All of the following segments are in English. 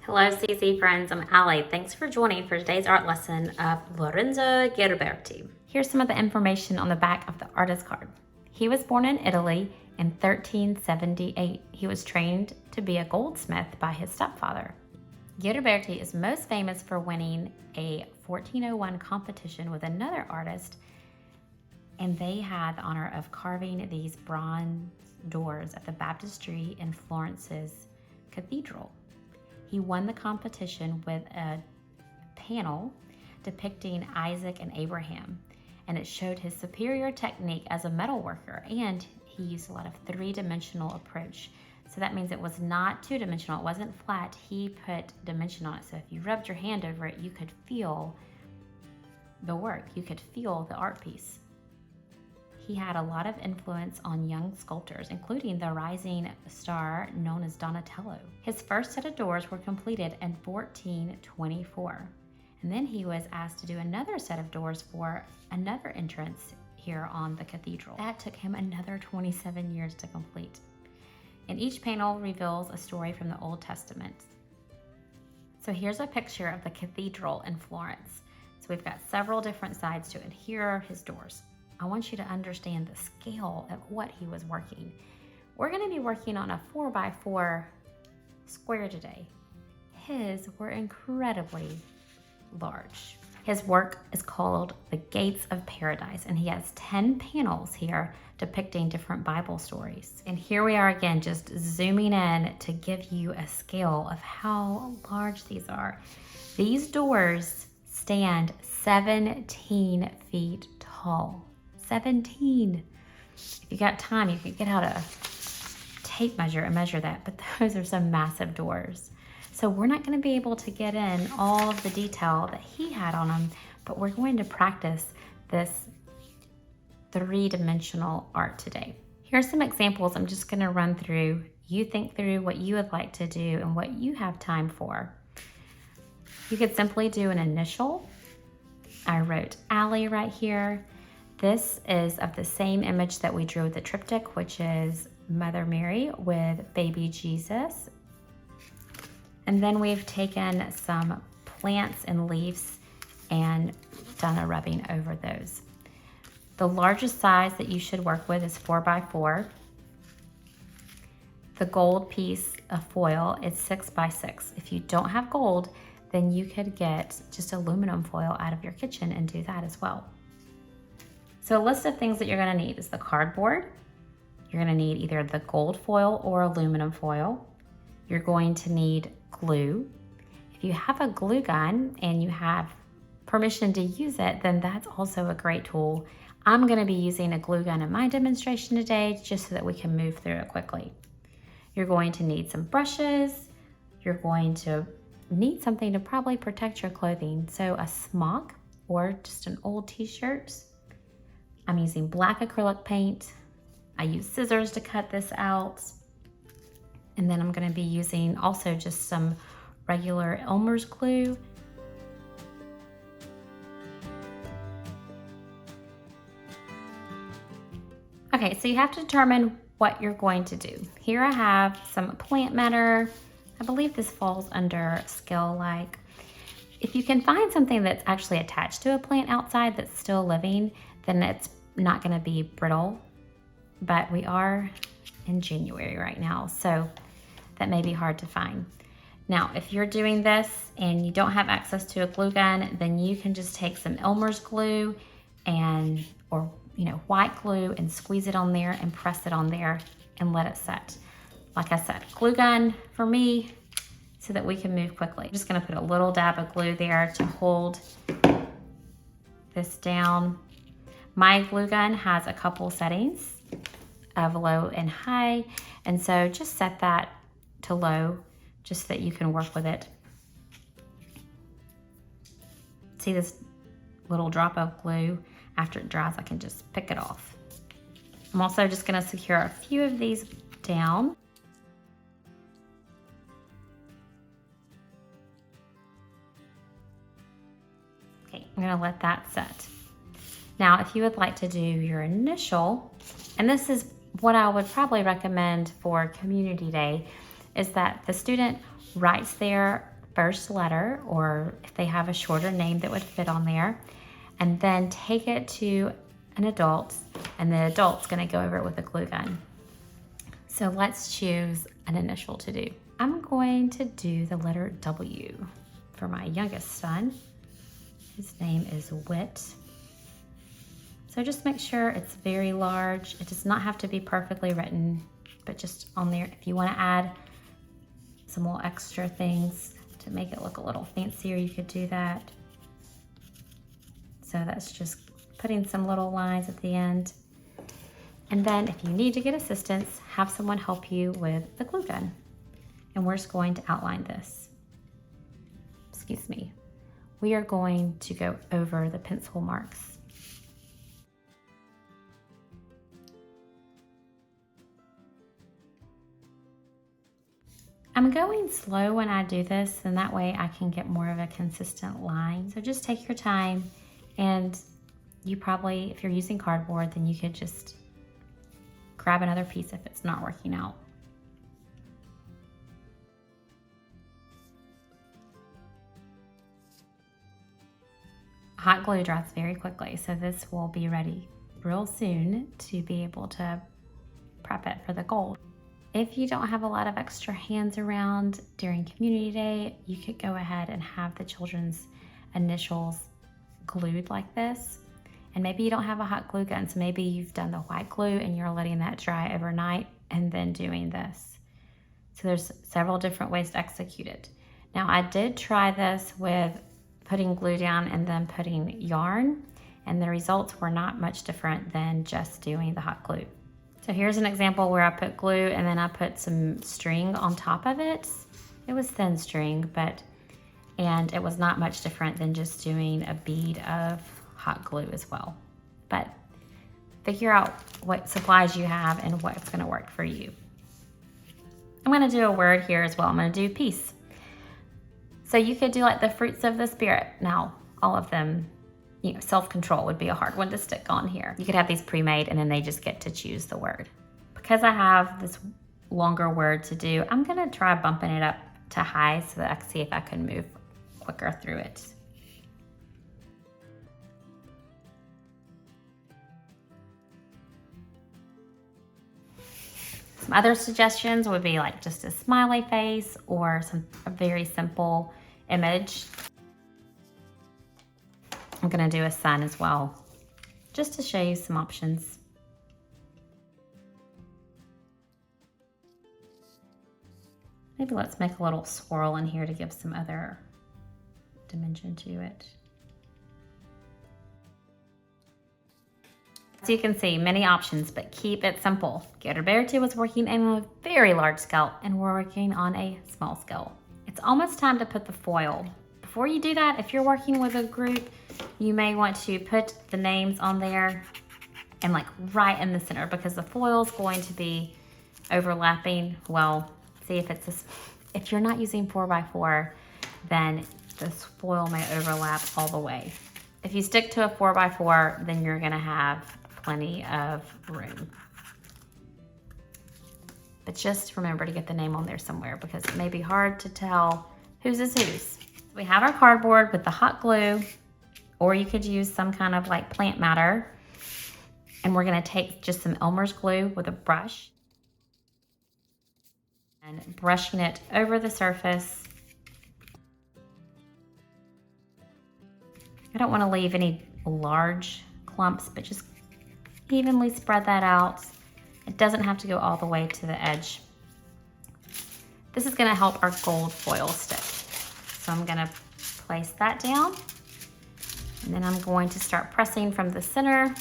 Hello CC friends, I'm Ali. Thanks for joining for today's art lesson of Lorenzo Ghiberti. Here's some of the information on the back of the artist card. He was born in Italy in 1378. He was trained to be a goldsmith by his stepfather. Ghiberti is most famous for winning a 1401 competition with another artist, and they had the honor of carving these bronze doors at the baptistry in Florence's cathedral. He won the competition with a panel depicting Isaac and Abraham, and it showed his superior technique as a metal worker, and he used a lot of three-dimensional approach. So that means it was not two-dimensional, it wasn't flat, he put dimension on it. So if you rubbed your hand over it, you could feel the work, you could feel the art piece. He had a lot of influence on young sculptors, including the rising star known as Donatello. His first set of doors were completed in 1424. And then he was asked to do another set of doors for another entrance here on the cathedral. That took him another 27 years to complete. And each panel reveals a story from the Old Testament. So here's a picture of the cathedral in Florence. So we've got several different sides to it, and here are his doors. I want you to understand the scale of what he was working. We're going to be working on a 4x4 square today. His were incredibly large. His work is called The Gates of Paradise, and he has 10 panels here depicting different Bible stories. And here we are again, just zooming in to give you a scale of how large these are. These doors stand 17 feet tall. 17. If you got time, you could get out a tape measure and measure that, but those are some massive doors. So we're not going to be able to get in all of the detail that he had on them, but we're going to practice this three-dimensional art today. Here's some examples I'm just going to run through. You think through what you would like to do and what you have time for. You could simply do an initial. I wrote Ali right here. This is of the same image that we drew with the triptych, which is Mother Mary with baby Jesus. And then we've taken some plants and leaves and done a rubbing over those. The largest size that you should work with is 4x4. The gold piece of foil is 6x6. If you don't have gold, then you could get just aluminum foil out of your kitchen and do that as well. So a list of things that you're going to need is the cardboard. You're going to need either the gold foil or aluminum foil. You're going to need glue. If you have a glue gun and you have permission to use it, then that's also a great tool. I'm going to be using a glue gun in my demonstration today just so that we can move through it quickly. You're going to need some brushes. You're going to need something to probably protect your clothing. So a smock or just an old t-shirt. I'm using black acrylic paint. I use scissors to cut this out. And then I'm going to be using also just some regular Elmer's glue. Okay, so you have to determine what you're going to do. Here I have some plant matter. I believe this falls under scale-like. If you can find something that's actually attached to a plant outside that's still living, then it's not going to be brittle, but we are in January right now, so that may be hard to find. Now, if you're doing this and you don't have access to a glue gun, then you can just take some Elmer's glue and, or white glue and squeeze it on there and press it on there and let it set. Like I said, glue gun for me so that we can move quickly. I'm just going to put a little dab of glue there to hold this down. My glue gun has a couple settings of low and high, and so just set that to low just so that you can work with it. See this little drop of glue? After it dries, I can just pick it off. I'm also just going to secure a few of these down. Okay, I'm going to let that set. Now, if you would like to do your initial, and this is what I would probably recommend for Community Day, is that the student writes their first letter, or if they have a shorter name that would fit on there, and then take it to an adult, and the adult's gonna go over it with a glue gun. So let's choose an initial to do. I'm going to do the letter W for my youngest son. His name is Wit. So just make sure it's very large. It does not have to be perfectly written, but just on there, if you wanna add some little extra things to make it look a little fancier, you could do that. So that's just putting some little lines at the end. And then if you need to get assistance, have someone help you with the glue gun. And we're just going to outline this. Excuse me. We are going to go over the pencil marks. I'm going slow when I do this, and that way I can get more of a consistent line. So just take your time, and you probably, if you're using cardboard, then you could just grab another piece if it's not working out. Hot glue dries very quickly, so this will be ready real soon to be able to prep it for the gold. If you don't have a lot of extra hands around during community day, you could go ahead and have the children's initials glued like this. And maybe you don't have a hot glue gun, so maybe you've done the white glue and you're letting that dry overnight and then doing this. So there's several different ways to execute it. Now I did try this with putting glue down and then putting yarn, and the results were not much different than just doing the hot glue. So here's an example where I put glue and then I put some string on top of it. It was thin string, and it was not much different than just doing a bead of hot glue as well. But figure out what supplies you have and what's gonna work for you. I'm gonna do a word here as well. I'm gonna do peace. So you could do like the fruits of the spirit. Now, all of them, you know, self-control would be a hard one to stick on here. You could have these pre-made and then they just get to choose the word. Because I have this longer word to do, I'm gonna try bumping it up to high so that I can see if I can move quicker through it. Some other suggestions would be like just a smiley face or a very simple image. I'm gonna do a sun as well, just to show you some options. Maybe let's make a little swirl in here to give some other dimension to it. So you can see many options, but keep it simple. Ghiberti was working on a very large scale and we're working on a small scale. It's almost time to put the foil. Before you do that, if you're working with a group, you may want to put the names on there and like right in the center, because the foil is going to be overlapping. Well, see if you're not using 4x4, then this foil may overlap all the way. If you stick to a 4x4, then you're gonna have plenty of room. But just remember to get the name on there somewhere, because it may be hard to tell whose is whose. We have our cardboard with the hot glue, or you could use some kind of like plant matter. And we're gonna take just some Elmer's glue with a brush and brushing it over the surface. I don't wanna leave any large clumps, but just evenly spread that out. It doesn't have to go all the way to the edge. This is gonna help our gold foil stick. So I'm gonna place that down, and then I'm going to start pressing from the center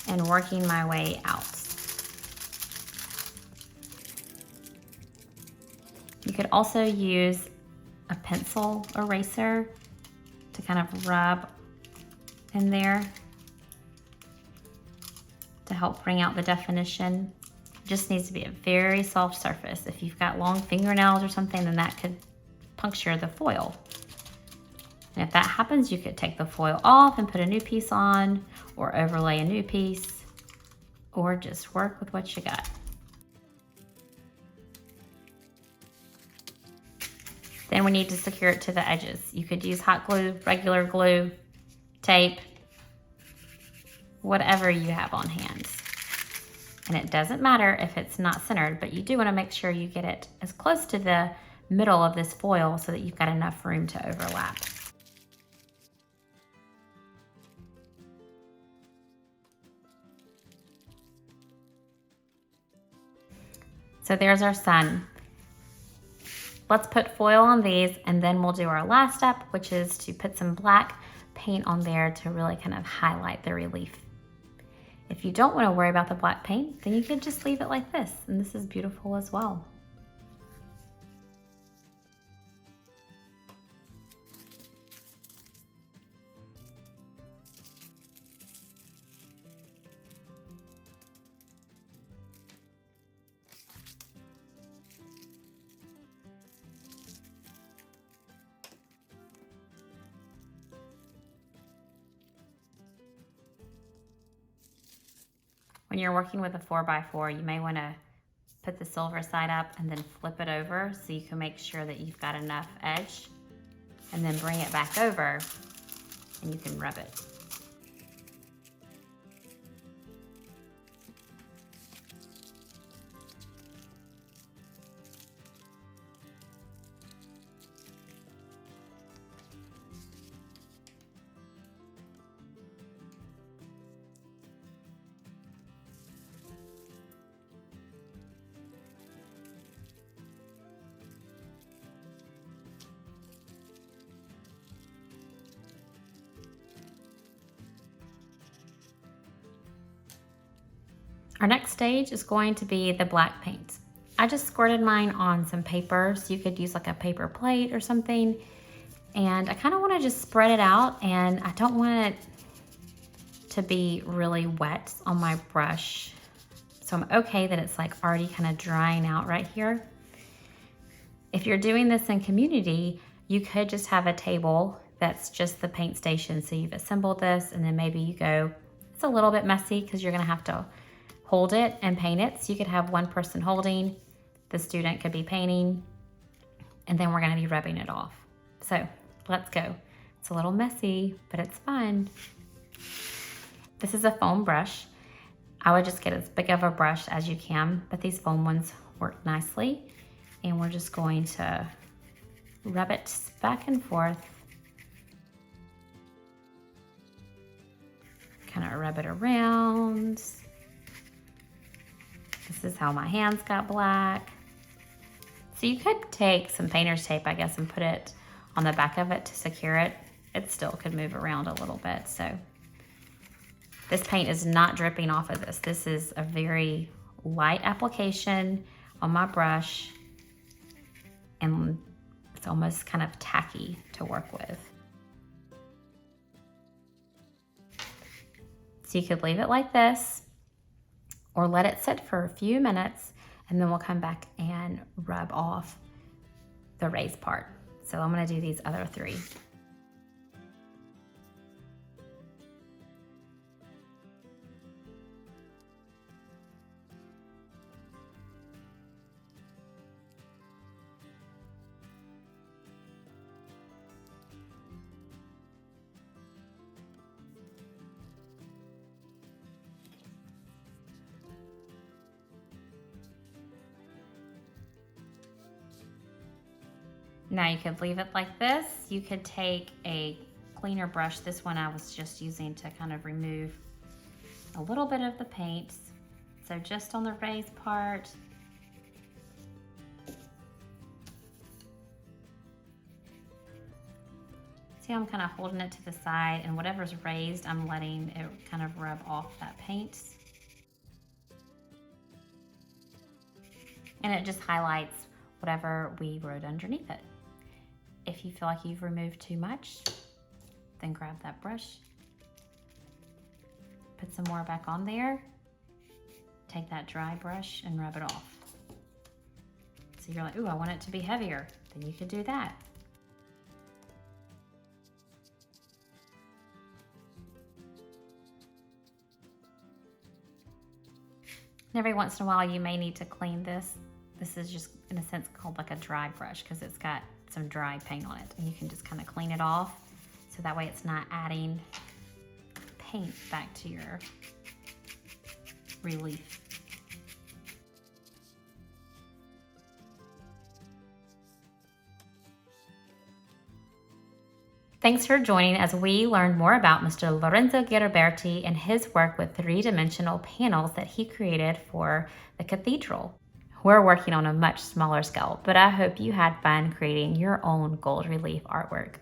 and working my way out. You could also use a pencil eraser to kind of rub in there to help bring out the definition. It just needs to be a very soft surface. If you've got long fingernails or something, then that could puncture the foil. And if that happens, you could take the foil off and put a new piece on, or overlay a new piece, or just work with what you got. Then we need to secure it to the edges. You could use hot glue, regular glue, tape, whatever you have on hand. And it doesn't matter if it's not centered, but you do want to make sure you get it as close to the middle of this foil so that you've got enough room to overlap. So there's our sun. Let's put foil on these and then we'll do our last step, which is to put some black paint on there to really kind of highlight the relief. If you don't want to worry about the black paint, then you could just leave it like this, and this is beautiful as well. When you're working with a 4x4, you may want to put the silver side up and then flip it over so you can make sure that you've got enough edge, and then bring it back over and you can rub it. Our next stage is going to be the black paint. I just squirted mine on some paper, so you could use like a paper plate or something. And I kind of want to just spread it out, and I don't want it to be really wet on my brush. So I'm okay that it's like already kind of drying out right here. If you're doing this in community, you could just have a table that's just the paint station. So you've assembled this and then maybe you go, it's a little bit messy because you're gonna have to hold it and paint it. So you could have one person holding, the student could be painting, and then we're gonna be rubbing it off. So let's go. It's a little messy, but it's fun. This is a foam brush. I would just get as big of a brush as you can, but these foam ones work nicely. And we're just going to rub it back and forth. Kind of rub it around. This is how my hands got black. So you could take some painter's tape, I guess, and put it on the back of it to secure it. It still could move around a little bit. So this paint is not dripping off of this. This is a very light application on my brush, and it's almost kind of tacky to work with. So you could leave it like this, or let it sit for a few minutes, and then we'll come back and rub off the raised part. So I'm gonna do these other three. Now you could leave it like this. You could take a cleaner brush. This one I was just using to kind of remove a little bit of the paint. So just on the raised part. See how I'm kind of holding it to the side, and whatever's raised, I'm letting it kind of rub off that paint. And it just highlights whatever we wrote underneath it. If you feel like you've removed too much, then grab that brush, put some more back on there, take that dry brush and rub it off. So you're like, ooh, I want it to be heavier. Then you could do that. And every once in a while you may need to clean this. This is just, in a sense, called like a dry brush because it's got some dry paint on it. And you can just kind of clean it off so that way it's not adding paint back to your relief. Thanks for joining as we learned more about Mr. Lorenzo Ghiberti and his work with three-dimensional panels that he created for the cathedral. We're working on a much smaller scale, but I hope you had fun creating your own gold relief artwork.